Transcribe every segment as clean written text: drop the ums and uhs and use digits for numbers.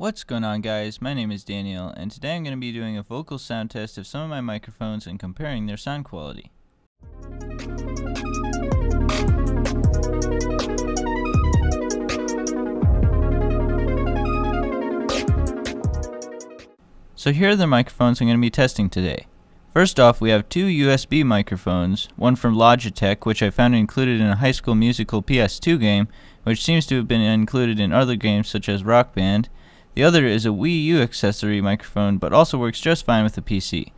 What's going on, guys? My name is Daniel, and today I'm going to be doing a vocal sound test of some of my microphones and comparing their sound quality. So here are the microphones I'm going to be testing today. First off, we have two USB microphones, one from Logitech, which I found included in a High School Musical PS2 game, which seems to have been included in other games such as Rock Band. The other is a WiiU accessory microphone, but also works just fine with the PC.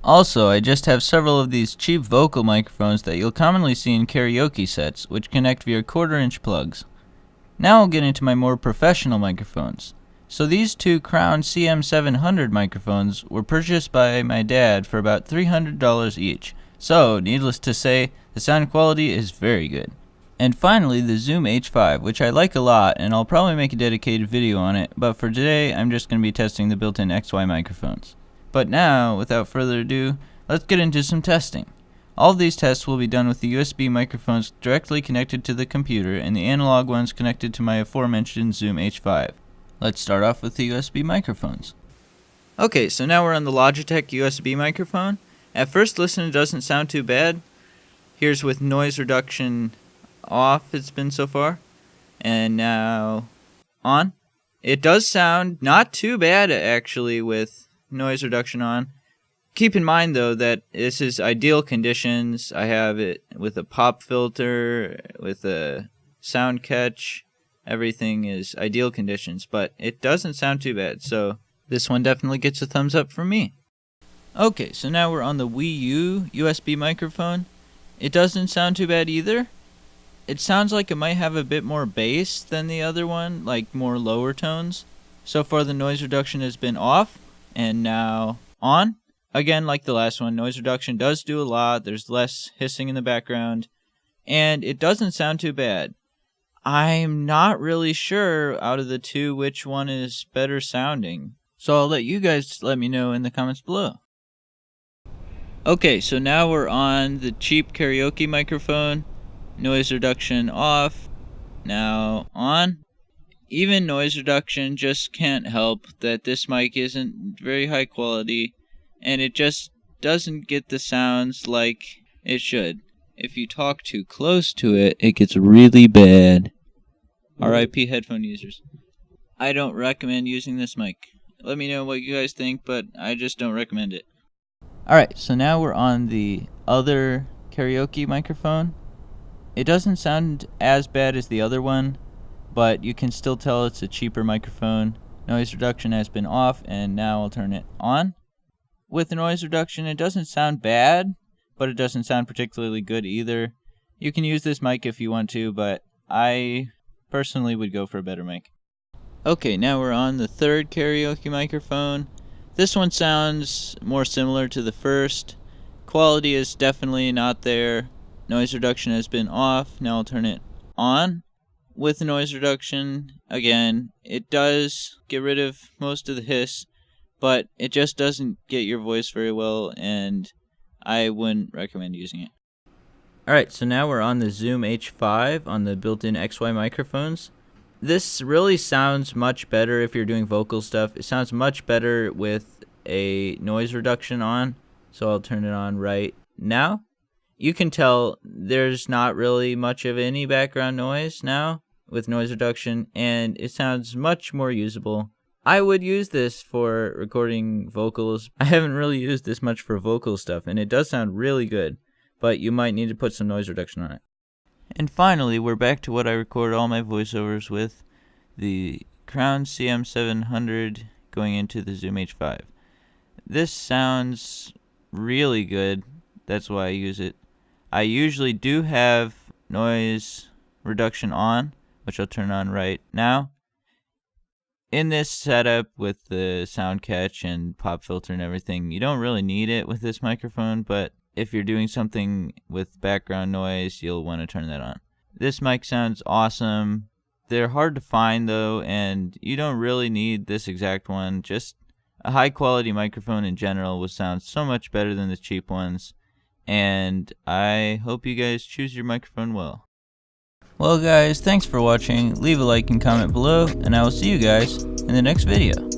Also, I just have several of these cheap vocal microphones that you'll commonly see in karaoke sets, which connect via 1/4-inch plugs. Now I'll get into my more professional microphones. So these two Crown CM700 microphones were purchased by my dad for about $300 each. So, needless to say, the sound quality is very good. And finally, the Zoom H5, which I like a lot, and I'll probably make a dedicated video on it, but for today, I'm just going to be testing the built-in XY microphones. But now, without further ado, let's get into some testing. All of these tests will be done with the USB microphones directly connected to the computer and the analog ones connected to my aforementioned Zoom H5. Let's start off with the USB microphones. Okay, so now we're on the Logitech USB microphone. At first listen, it doesn't sound too bad. Here's with noise reduction off, it's been so far. And now on. It does sound not too bad actually with noise reduction on. Keep in mind though that this is ideal conditions. I have it with a pop filter, with a sound catch. Everything is ideal conditions, but it doesn't sound too bad, so this one definitely gets a thumbs up from me. Okay, so now we're on the WiiU USB microphone. It doesn't sound too bad either. It sounds like it might have a bit more bass than the other one, like more lower tones. So far the noise reduction has been off, and now on. Again, like the last one, noise reduction does do a lot. There's less hissing in the background, and it doesn't sound too bad. I'm not really sure out of the two which one is better sounding, so I'll let you guys let me know in the comments below. Okay, so now we're on the cheap karaoke microphone. Noise reduction off, now on. Even noise reduction just can't help that this mic isn't very high quality, and it just doesn't get the sounds like it should. If you talk too close to it, it gets really bad. RIP headphone users. I don't recommend using this mic. Let me know what you guys think, but I just don't recommend it. Alright, so now we're on the other karaoke microphone. It doesn't sound as bad as the other one, but you can still tell it's a cheaper microphone. Noise reduction has been off, and now I'll turn it on. With the noise reduction, it doesn't sound bad, but it doesn't sound particularly good either. You can use this mic if you want to, but I personally would go for a better mic. Okay, now we're on the third karaoke microphone. This one sounds more similar to the first. Quality is definitely not there. Noise reduction has been off. Now I'll turn it on. With the noise reduction, again, it does get rid of most of the hiss, but it just doesn't get your voice very well, and I wouldn't recommend using it. Alright, so now we're on the Zoom H5 on the built-in XY microphones. This really sounds much better if you're doing vocal stuff. It sounds much better with a noise reduction on, so I'll turn it on right now. You can tell there's not really much of any background noise now with noise reduction, and it sounds much more usable. I would use this for recording vocals. I haven't really used this much for vocal stuff, and it does sound really good, but you might need to put some noise reduction on it. And finally, we're back to what I record all my voiceovers with, the Crown CM700 going into the Zoom H5. This sounds really good, that's why I use it. I usually do have noise reduction on, which I'll turn on right now. In this setup with the sound catch and pop filter and everything, you don't really need it with this microphone, but if you're doing something with background noise, you'll want to turn that on. This mic sounds awesome. They're hard to find though, and you don't really need this exact one. Just a high quality microphone in general will sound so much better than the cheap ones, and I hope you guys choose your microphone well. Well guys, thanks for watching. Leave a like and comment below, and I will see you guys in the next video.